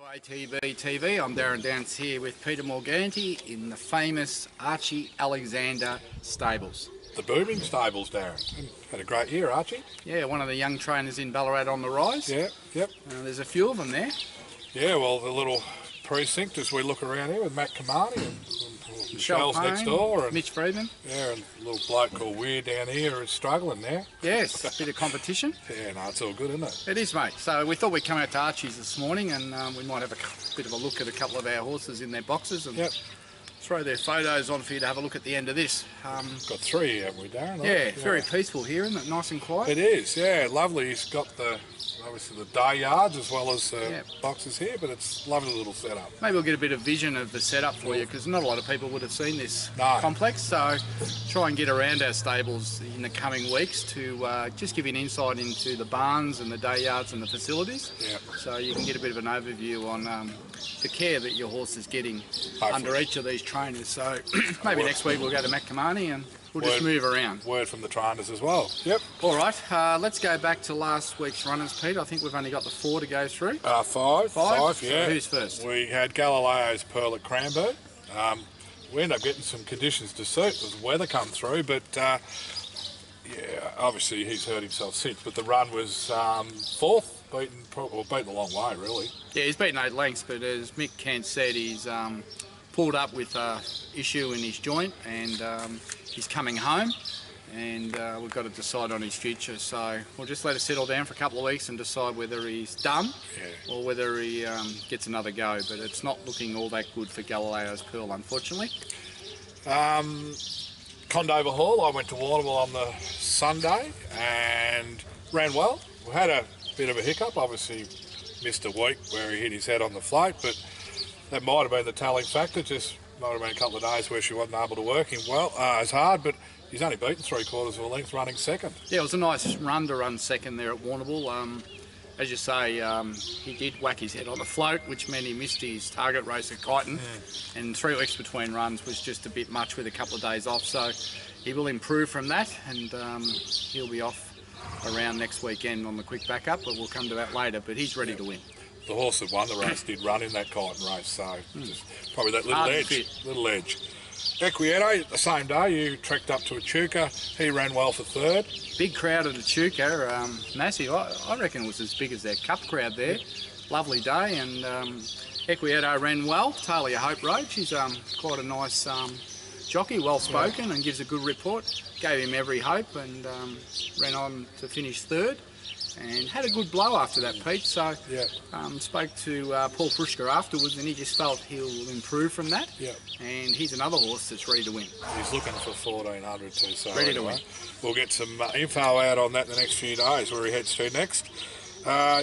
ATB-TV. I'm Darren Dance here with Peter Morganti in the famous Archie Alexander stables. The booming stables, Darren. Had a great year, Archie. Yeah, one of the young trainers in Ballarat on the rise. Yeah, yep. There's a few of them there. Yeah, well, the little precinct as we look around here with Matt Kamani and Michelle's next door. And, Mitch Friedman. Yeah, and a little bloke called Weir down here is struggling now. Yes, a bit of competition. Yeah, no, it's all good, isn't it? It is, mate. So we thought we'd come out to Archie's this morning and we might have a bit of a look at a couple of our horses in their boxes and throw their photos on for you to have a look at the end of this. Got three, haven't we, Darren? Yeah, very peaceful here, isn't it? Nice and quiet. It is, yeah, lovely. He's got obviously the day yards as well as boxes here, but it's a lovely little setup. Maybe we'll get a bit of vision of the setup for you, because not a lot of people would have seen this complex, so try and get around our stables in the coming weeks to just give you an insight into the barns and the day yards and the facilities, so you can get a bit of an overview on the care that your horse is getting under each of these trainers. So maybe next week we'll go to Matt Kamani and we'll just move around. Word from the trainers as well. Yep. All right, let's go back to last week's runners, Pete. I think we've only got the 4 to go through. Five, yeah. So who's first? We had Galileo's Pearl at Cranbourne. We ended up getting some conditions to suit as the weather come through, but yeah, obviously he's hurt himself since. But the run was fourth, beaten a long way, really. Yeah, he's beaten 8 lengths, but as Mick Kent said, he's pulled up with an issue in his joint and he's coming home, and we've got to decide on his future. So we'll just let it settle down for a couple of weeks and decide whether he's done or whether he gets another go. But it's not looking all that good for Galileo's Pearl, unfortunately. Condover Hall, I went to Warrnambool on the Sunday and ran well. We had a bit of a hiccup, obviously missed a week where he hit his head on the float, but that might have been the telling factor. Just might have been a couple of days where she wasn't able to work him well as hard, but he's only beaten 3/4 of a length running second. Yeah, it was a nice run to run second there at Warrnambool. As you say, he did whack his head on the float, which meant he missed his target race at Kyneton, and 3 weeks between runs was just a bit much with a couple of days off, so he will improve from that, and he'll be off around next weekend on the quick backup, but we'll come to that later. But he's ready to win. The horse that won the race did run in that Kyneton race, so just probably that little edge. Equieto, the same day, you trekked up to Echuca. He ran well for third. Big crowd at Echuca, massive. I reckon it was as big as their cup crowd there. Lovely day, and Equieto ran well. Talia Hope rode. She's quite a nice jockey, well spoken, and gives a good report. Gave him every hope and ran on to finish third. And had a good blow after that, Pete. So spoke to Paul Prushka afterwards, and he just felt he'll improve from that. And he's another horse that's ready to win. He's looking for 1400 too. So ready to win. We'll get some info out on that in the next few days, where he heads to next.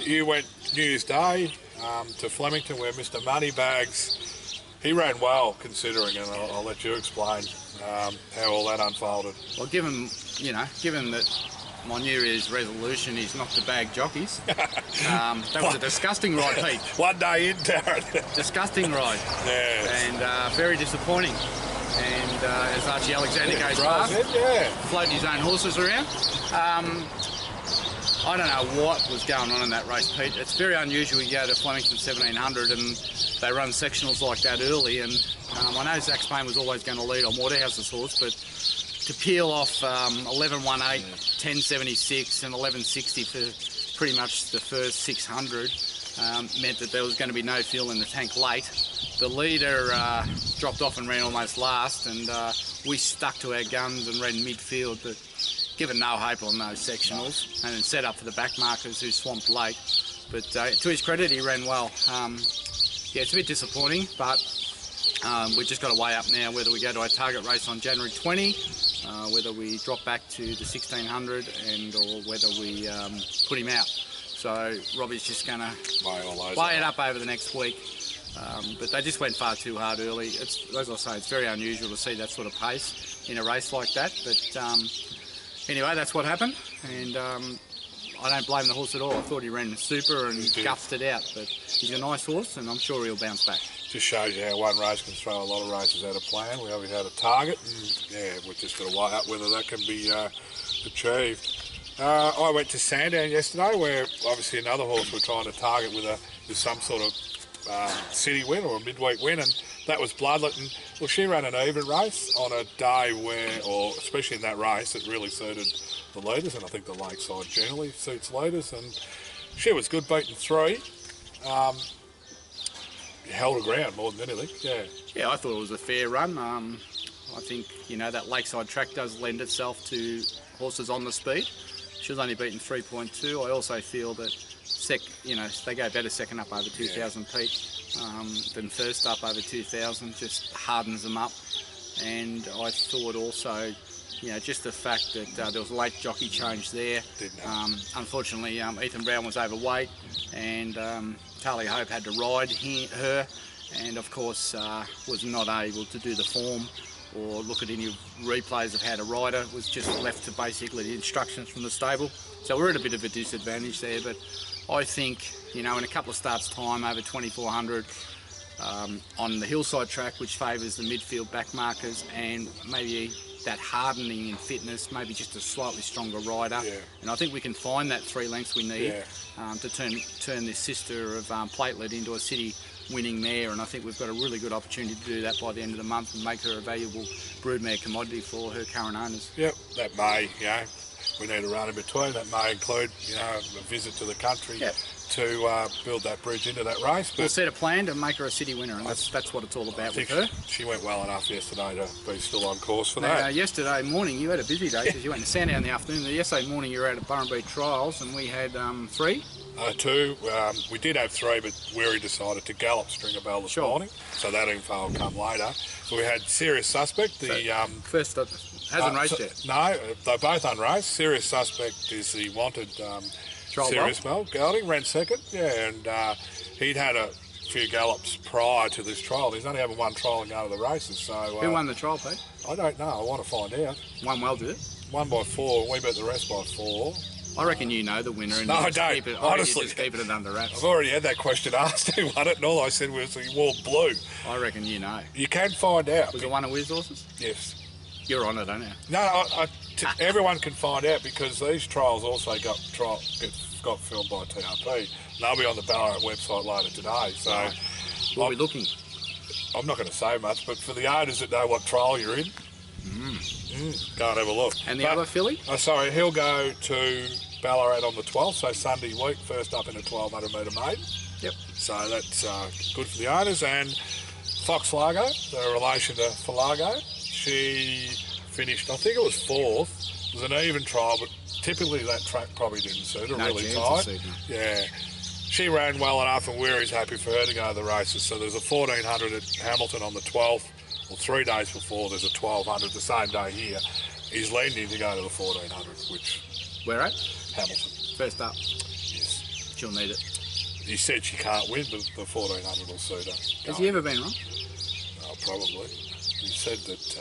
You went New Year's Day to Flemington, where Mr. Moneybags, he ran well considering, and I'll let you explain how all that unfolded. Well, given that my New Year's resolution is not to bag jockeys. That was a disgusting ride, Pete. One day in, Darren. Disgusting ride. Yeah. And very disappointing. And as Archie Alexander goes past, floating his own horses around. I don't know what was going on in that race, Pete. It's very unusual you go to Flemington 1700 and they run sectionals like that early. And I know Zach Spain was always going to lead on Waterhouse's horse, but to peel off 11.18, 10.76 and 11.60 for pretty much the first 600 meant that there was going to be no fuel in the tank late. The leader dropped off and ran almost last, and we stuck to our guns and ran midfield, but given no hope on those sectionals, and then set up for the back markers who swamped late. But to his credit, he ran well. Yeah, it's a bit disappointing, but we've just got to weigh up now whether we go to our target race on January 20, whether we drop back to the 1600, or whether we put him out. So Robbie's just going to weigh it up over the next week. But they just went far too hard early. As I say, it's very unusual to see that sort of pace in a race like that. But anyway, that's what happened, and I don't blame the horse at all. I thought he ran super and guffed it out, but he's a nice horse, and I'm sure he'll bounce back. Just shows you how one race can throw a lot of races out of plan. We obviously had a target, and we've just got to weigh up whether that can be achieved. I went to Sandown yesterday, where obviously another horse we're trying to target with some sort of city win or a midweek win, and that was Bloodlet. And well, she ran an even race on a day where, or especially in that race, it really suited the leaders, and I think the Lakeside generally suits leaders. And she was good, beating 3. Held her ground more than anything. Yeah, I thought it was a fair run. I think that Lakeside track does lend itself to horses on the speed. She was only beaten 3.2. I also feel that they go better second up over 2,000 Pete than first up over 2,000. Just hardens them up. And I thought also, just the fact that there was a late jockey change there. Unfortunately, Ethan Brown was overweight, and Talia Hope had to ride her, and of course was not able to do the form or look at any replays of how to ride her. Was just left to basically the instructions from the stable. So we're at a bit of a disadvantage there, but I think, in a couple of starts' time, over 2,400 on the hillside track, which favours the midfield back markers, and maybe that hardening in fitness, maybe just a slightly stronger rider. And I think we can find that 3 lengths we need to turn this sister of Platelet into a city winning mare, and I think we've got a really good opportunity to do that by the end of the month and make her a valuable broodmare commodity for her current owners. Yep, that may, we need to run in between. That may include, a visit to the country to build that bridge into that race. But we'll set a plan to make her a city winner, and that's what it's all about with her. She went well enough yesterday to be still on course for that. Yesterday morning, you had a busy day because you went to Sandown in the afternoon. Yesterday morning, you were out at Burrumby Trials, and we had 3. 2. We did have 3, but Weary decided to gallop Stringer Bell this morning, so that info will come later. So we had Serious Suspect. First hasn't raced yet. No, they're both unraced. Serious Suspect is the wanted Serious Bell gelding, ran second. And he'd had a few gallops prior to this trial. He's only having 1 trial and go to the races. So who won the trial, Pete? I don't know. I want to find out. Won well, did it? Won by 4. We beat the rest by 4. I reckon you know the winner. And no, I don't. Honestly, just keep it under wraps. I've already had that question asked who won it, and all I said was he wore blue. I reckon you know. You can find out. Was it one of Wiz horses? Yes. You're on it, aren't you? No, everyone can find out because these trials also got filmed by TRP. They'll be on the Ballarat website later today. So we'll be looking. I'm not going to say much, but for the owners that know what trial you're in, go and have a look. And the other filly? Sorry, he'll go to Ballarat on the 12th, so Sunday week, first up in a 1,200 metre maiden. Yep. So that's good for the owners. And Fox Largo, the relation to Falago, she finished, I think it was 4th. It was an even trial, but typically that track probably didn't suit her, really tight. Yeah. She ran well enough, and Weary's happy for her to go to the races. So there's a 1,400 at Hamilton on the 12th. Well, 3 days before, there's a 1,200 the same day here. He's leading to go to the 1,400, which... Where at? Hamilton. First up. Yes. She'll need it. He said she can't win, but the 1,400 will suit her. Has he ever been wrong? Oh, probably. He said that,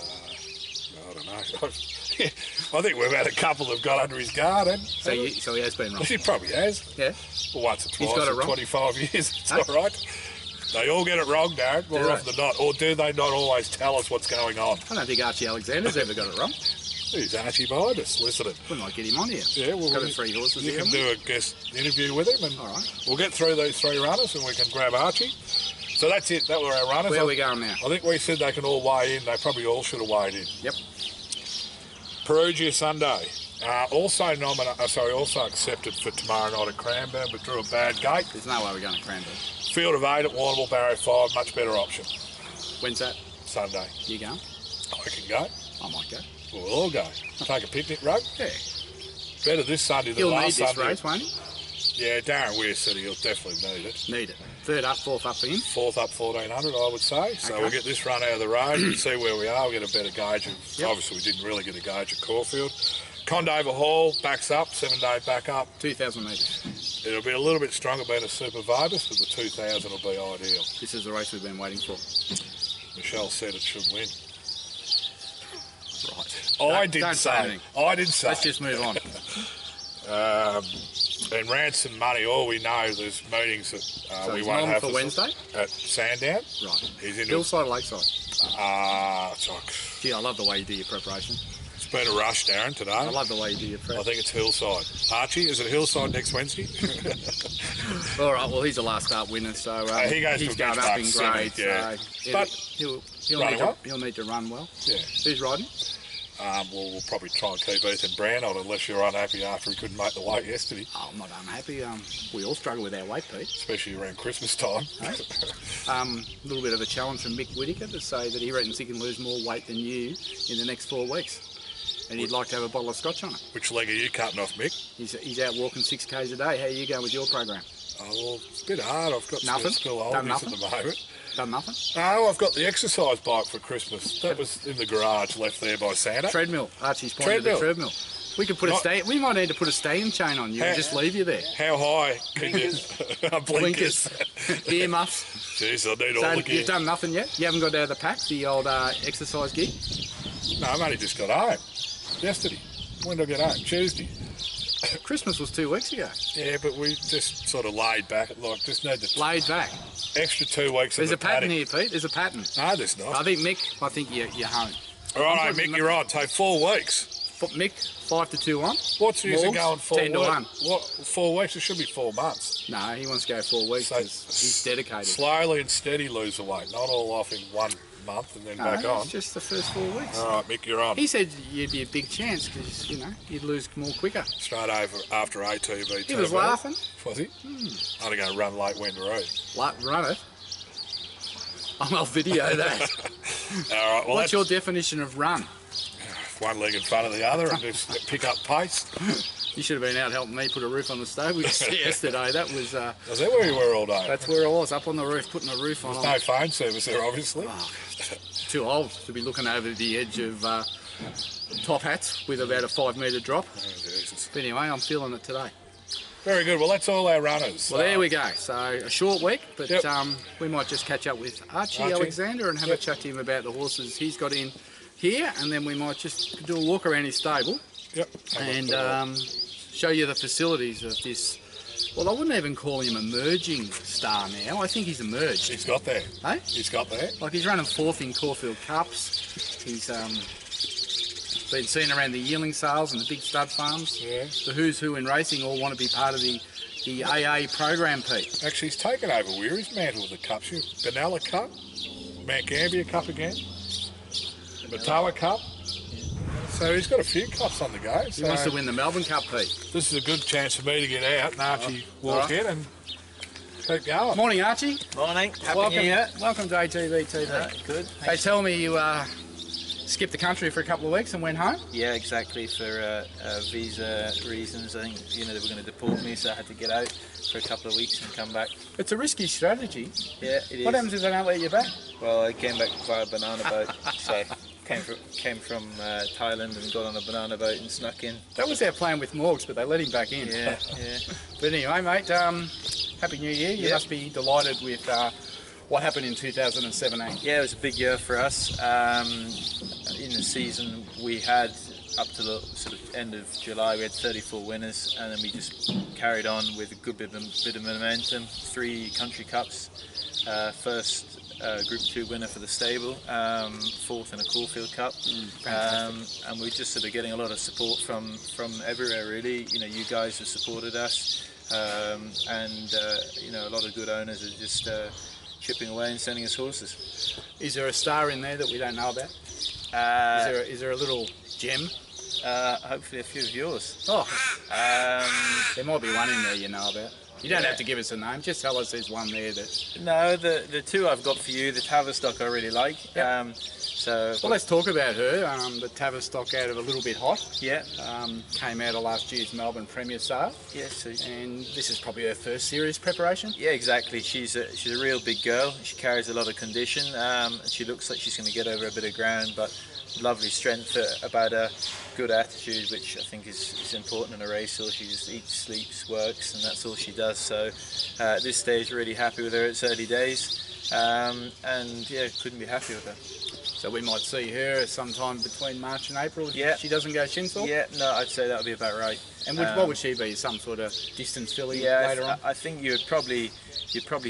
I don't know. I think we've had a couple that have got under his guard. So he has been wrong? He probably has. Yeah. Well, once or twice He's got it in wrong. 25 years. It's all right. They all get it wrong, Darren, more often than not. Or do they not always tell us what's going on? I don't think Archie Alexander's ever got it wrong. Who's Archie behind us? Listening. We might get him on here. Yeah, well, got 3 horses you here. can do a guest interview with him, and all right. We'll get through these 3 runners, and we can grab Archie. So that's it. That were our runners. Where are we going now? I think we said they can all weigh in. They probably all should have weighed in. Yep. Perugia Sunday. Also accepted for tomorrow night at Cranbourne, but drew a bad gate. There's no way we're going to Cranbourne. Field of 8 at Warrnambool, Barrow 5, much better option. When's that? Sunday. You going? I can go. I might go. We'll all go. Take a picnic rug. Yeah. Better this Sunday than He'll last need this Sunday. race, won't he? Yeah, Darren Weir said he'll definitely need it. Need it. 3rd up, 4th up for him. 4th up, 1,400, I would say. So we'll get this run out of the road and see where we are. We'll get a better gauge. Obviously, we didn't really get a gauge at Caulfield. Condover Hall backs up, 7-day back up. 2,000 metres. It'll be a little bit stronger being a Super Vibus, but the 2,000 will be ideal. This is the race we've been waiting for. Michelle said it should win. Right. I didn't say. Let's just move on. And Ransom Money, all we know, there's meetings that So we he's won't on have for Wednesday? at Sandown. Right. He's in Hillside or Lakeside? it's Gee, I love the way you do your preparation. been a rush, Darren, today. I love the way you do your prep. I think it's Hillside. Archie, is it Hillside next Wednesday? All right, well, he's the last start winner, so he goes he's to going up in benchmark grade. yeah. So But he'll need to run well. Yeah. Who's riding? We'll probably try and keep Ethan Brown on unless you're unhappy after he couldn't make the weight yesterday. Oh, I'm not unhappy. We all struggle with our weight, Pete. Especially around Christmas time. A little bit of a challenge from Mick Whittaker to say that he reckons he can lose more weight than you in the next 4 weeks. And he'd like to have a bottle of scotch on it. Which leg are you cutting off, Mick? He's out walking 6 k's a day. How are you going with your program? Oh, well, it's a bit hard. I've got nothing. School holidays at the moment. Done nothing? No, I've got the exercise bike for Christmas. That was in the garage, left there by Santa. Treadmill. Archie's pointing to the treadmill. We could put we might need to put a staying chain on you and just leave you there. How high can you... Blinkers. Earmuffs. Jeez, I need all the gear. You've done nothing yet? You haven't got out of the pack, the old exercise gig? No, I've only just got home. Yesterday. When did I get home? Tuesday. Christmas was 2 weeks ago. Yeah, but we just sort of laid back. Like, just need the... Laid back? Extra 2 weeks. There's a pattern here, Pete. There's a pattern. No, there's not. I think, Mick, you're home. All right, Mick, you're on. Take 4 weeks. Mick, 5 to 2 on. What's the use of going 4 10 to 1. What, 4 weeks? It should be 4 months. No, he wants to go 4 weeks because he's dedicated. Slowly and steady lose the weight, not all off in 1 month and then back on. It's just the first 4 weeks. All right, Mick, you're on. He said you'd be a big chance because, you'd lose more quicker. Straight over after ATB-TV. He was laughing. Was he? I'm going to run late Wendouree. Run it? I'll video that. All right, well, what's your definition of run? One leg in front of the other and just pick up pace. You should have been out helping me put a roof on the stove yesterday. That was... Was that where you were all day? That's where I was, up on the roof, putting a roof on. There's no phone service there, obviously. Oh, too old to be looking over the edge of top hats with about a 5 metre drop. Oh, Jesus. But anyway, I'm feeling it today. Very good. Well, that's all our runners. Well, there we go. So a short week, but yep. We might just catch up with Archie Alexander and have a chat to him about the horses he's got in here, and then we might just do a walk around his stable and show you the facilities of this. Well, I wouldn't even call him emerging star now. I think he's emerged. He's got there. Hey? He's got there. Like he's running 4th in Caulfield Cups. He's been seen around the yearling sales and the big stud farms. Yeah. The who's who in racing all want to be part of the AA program, Pete. Actually, he's taken over Weary's mantle with the cups. Benalla Cup, Mount Gambier Cup again, Matawa Cup. So he's got a few cups on the go. He wants to win the Melbourne Cup, Pete. This is a good chance for me to get out and Archie walk in and keep going. Morning, Archie. Morning. Happy New Year. Welcome to ATB-TV. Good. They tell me you skipped the country for a couple of weeks and went home? Yeah, exactly. For visa reasons, I think they were going to deport me, so I had to get out for a couple of weeks and come back. It's a risky strategy. Yeah, it is. What happens if they don't let you back? Well, I came back via a banana boat, so came from Thailand and got on a banana boat and snuck in. That was our plan with Morgs, but they let him back in. Yeah. But anyway, mate, Happy New Year. You must be delighted with what happened in 2017. Yeah, it was a big year for us. In the season, we had up to the sort of end of July, we had 34 winners, and then we just carried on with a good bit of momentum. 3 country cups, first Group 2 winner for the stable, 4th in a Caulfield Cup, and we're just sort of getting a lot of support from everywhere, really. You guys have supported us, and a lot of good owners are just chipping away and sending us horses. Is there a star in there that we don't know about? Is there a little gem? Hopefully a few of yours. Oh, there might be one in there you know about. You don't have to give us a name, just tell us there's one there that... No, the 2 I've got for you, the Tavistock I really like. Yep. Well, let's talk about her. The Tavistock out of A Little Bit Hot. Yeah. Came out of last year's Melbourne Premier Sale. Yeah, so... And this is probably her first serious preparation. Yeah, exactly. She's a real big girl. She carries a lot of condition. She looks like she's going to get over a bit of ground, but lovely strength about a good attitude, which I think is important in a racehorse. She just eats, sleeps, works, and that's all she does. So at this stage, really happy with her. It's early days, and yeah, couldn't be happier with her. So we might see her sometime between March and April if she doesn't go Shinsel? Yeah, no, I'd say that would be about right. And what would she be? Some sort of distance filly later on? I think you'd probably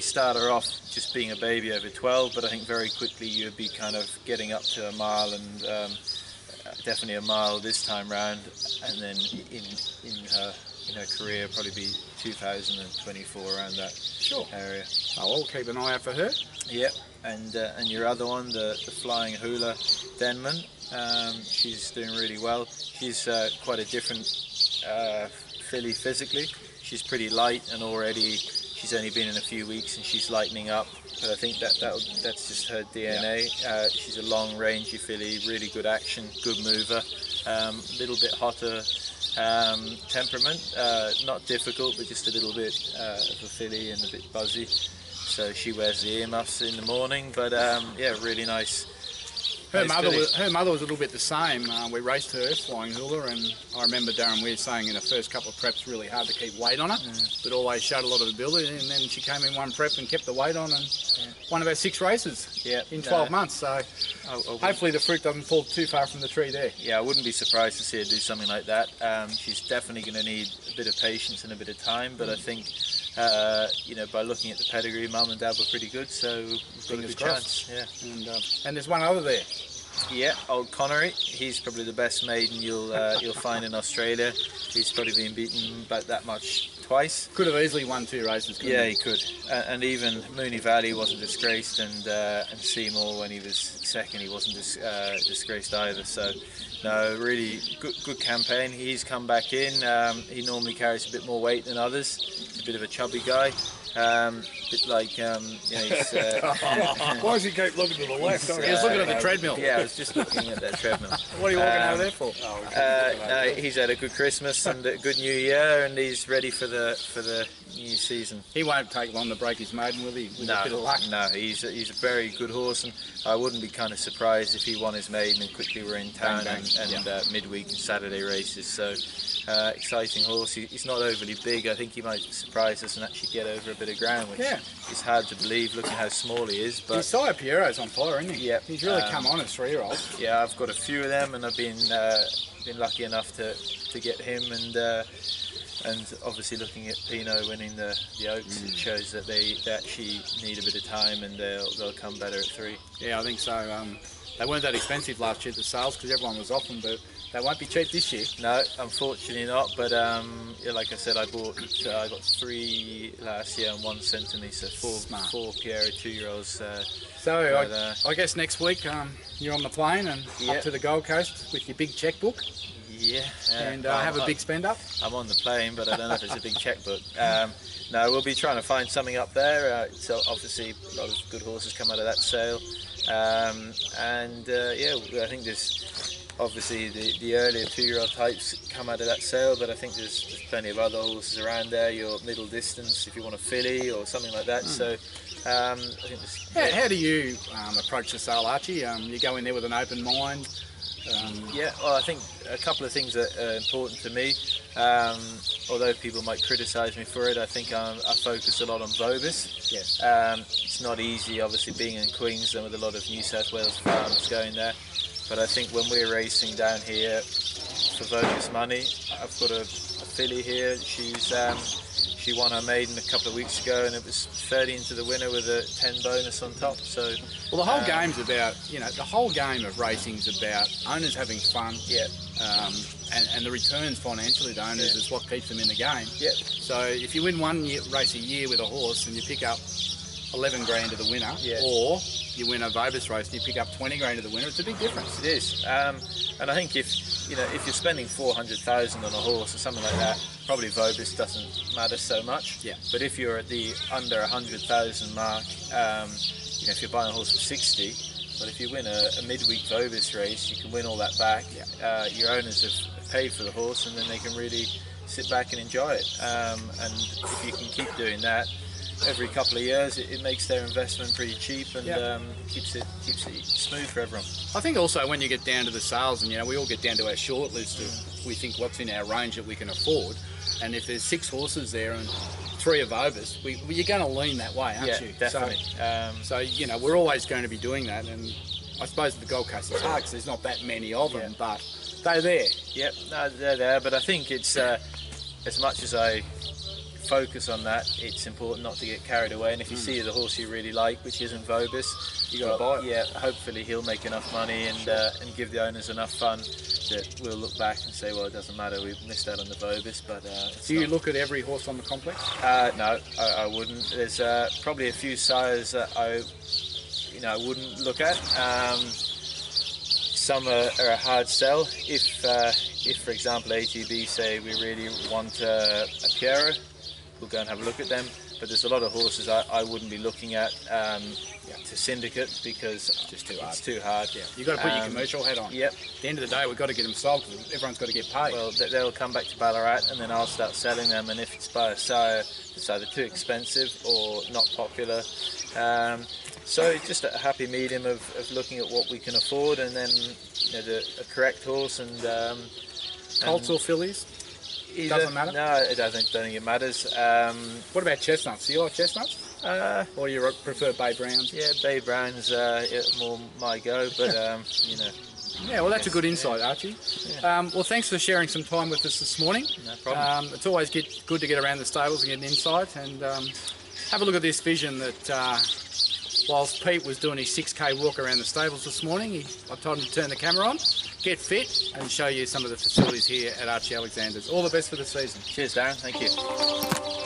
start her off just being a baby over 12, but I think very quickly you'd be kind of getting up to a mile and definitely a mile this time round, and then in her career probably be 2024 around that area. Oh, we'll keep an eye out for her. Yep, and your other one, the Flying Hula Denman, she's doing really well. She's quite a different filly physically. She's pretty light, and already she's only been in a few weeks and she's lightening up. But I think that's just her DNA. She's a long rangey filly, really good action, good mover, little bit hotter temperament, not difficult, but just a little bit of a filly and a bit buzzy. So she wears the earmuffs in the morning, but yeah, really nice. Her mother was a little bit the same. We raced her, Flying Hula, and I remember Darren Weir saying in her first couple of preps really hard to keep weight on her, but always showed a lot of ability, and then she came in one prep and kept the weight on and won about 6 races in 12 months. So hopefully the fruit doesn't fall too far from the tree there. Yeah, I wouldn't be surprised to see her do something like that. She's definitely going to need a bit of patience and a bit of time, but I think by looking at the pedigree, Mum and Dad were pretty good, so we've got a good chance. Yeah. And there's one other there. Yeah, old Connery. He's probably the best maiden you'll find in Australia. He's probably been beaten about that much twice. Could have easily won 2 races. Yeah, he could. And even Moonee Valley wasn't disgraced, and Seymour, when he was second, he wasn't disgraced either. So no, really good campaign. He's come back in. He normally carries a bit more weight than others. He's a bit of a chubby guy. Bit like, he's, why does he keep looking to the left? He was looking at the treadmill. Yeah, I was just looking at that treadmill. What are you walking over there for? No, he's had a good Christmas and a good New Year, and he's ready for the new season. He won't take long to break his maiden, will he? With a bit of luck. No, he's a very good horse, and I wouldn't be kind of surprised if he won his maiden and quickly were in town and midweek and Saturday races. So exciting horse. He's not overly big. I think he might surprise us and actually get over a bit of ground, which is hard to believe looking how small he is. But his Sire Piero's on fire, isn't he? Yeah, he's really come on as 3-year-old. Yeah, I've got a few of them, and I've been lucky enough to get him, and obviously looking at Pinot winning the Oaks, it shows that they actually need a bit of time, and they'll come better at 3. Yeah, I think so. They weren't that expensive last year at the sales because everyone was off them, but they won't be cheap this year. No, unfortunately not. But like I said, I got 3 last year and 1 sent to me, so 4 Pierre 2-year-olds. I guess next week you're on the plane and up to the Gold Coast with your big checkbook. Yeah. And have a big spend up. I'm on the plane, but I don't know if it's a big checkbook. No, we'll be trying to find something up there. So obviously a lot of good horses come out of that sale. I think there's obviously the earlier 2-year-old types come out of that sale, but I think there's plenty of other horses around there. Your middle distance, if you want a filly or something like that. So I think how do you approach the sale, Archie? You go in there with an open mind. Well, I think a couple of things that are important to me. Although people might criticise me for it, I think I focus a lot on Vobis. Yes. It's not easy, obviously, being in Queensland with a lot of New South Wales farms going there. But I think when we're racing down here for Vobis money, I've got a filly here. She won her maiden a couple of weeks ago, and it was 30 into the winner with a 10 bonus on top. So, well, the whole game's about, the whole game of racing is about owners having fun. Yeah. And the returns financially to owners is what keeps them in the game. Yeah. So if you win one race a year with a horse and you pick up 11 grand to the winner, or you win a Vobis race and you pick up 20 grand to the winner, it's a big difference. It is. And I think if you're spending 400,000 on a horse or something like that, probably Vobis doesn't matter so much. Yeah. But if you're at the under 100,000 mark, if you're buying a horse for 60, but if you win a midweek Vobis race, you can win all that back. Your owners have paid for the horse, and then they can really sit back and enjoy it. And if you can keep doing that every couple of years, it makes their investment pretty cheap, and keeps it smooth for everyone. I think also when you get down to the sales, and we all get down to our short list of we think what's in our range that we can afford, and if there's 6 horses there and 3 are Vobis, you're going to lean that way, aren't you? Definitely. So we're always going to be doing that, and I suppose the Gold Coast is hard because there's not that many of them, but they're there. Yep, no, they're there, but I think it's as much as I focus on that, it's important not to get carried away. And if you see the horse you really like, which isn't Vobis, You got to buy it. yeah, hopefully he'll make enough money and give the owners enough fun that we'll look back and say, well, it doesn't matter, we missed out on the Vobis. But Do you look at every horse on the complex? No, I wouldn't. There's probably a few sires that I wouldn't look at. Some are a hard sell. If for example ATB say we really want a Piero, we'll go and have a look at them. But there's a lot of horses I wouldn't be looking at to syndicate because it's too hard. Yeah, you've got to put your commercial hat on. Yep. At the end of the day, we've got to get them sold because everyone's got to get paid. Well, they'll come back to Ballarat and then I'll start selling them. And if it's by a sire, it's either too expensive or not popular. So just a happy medium of looking at what we can afford, and then a correct horse and Colts or fillies? Doesn't matter? No, it doesn't. Don't think it matters. What about chestnuts? Do you like chestnuts? Or do you prefer Bay Browns? Yeah, Bay Browns more my go, but Yeah, well, that's a good insight, Archie. Yeah. Well, thanks for sharing some time with us this morning. No problem. It's always good to get around the stables and get an insight and have a look at this vision that whilst Pete was doing his 6K walk around the stables this morning, I told him to turn the camera on, get fit and show you some of the facilities here at Archie Alexander's. All the best for the season. Cheers, Darren. Thank you.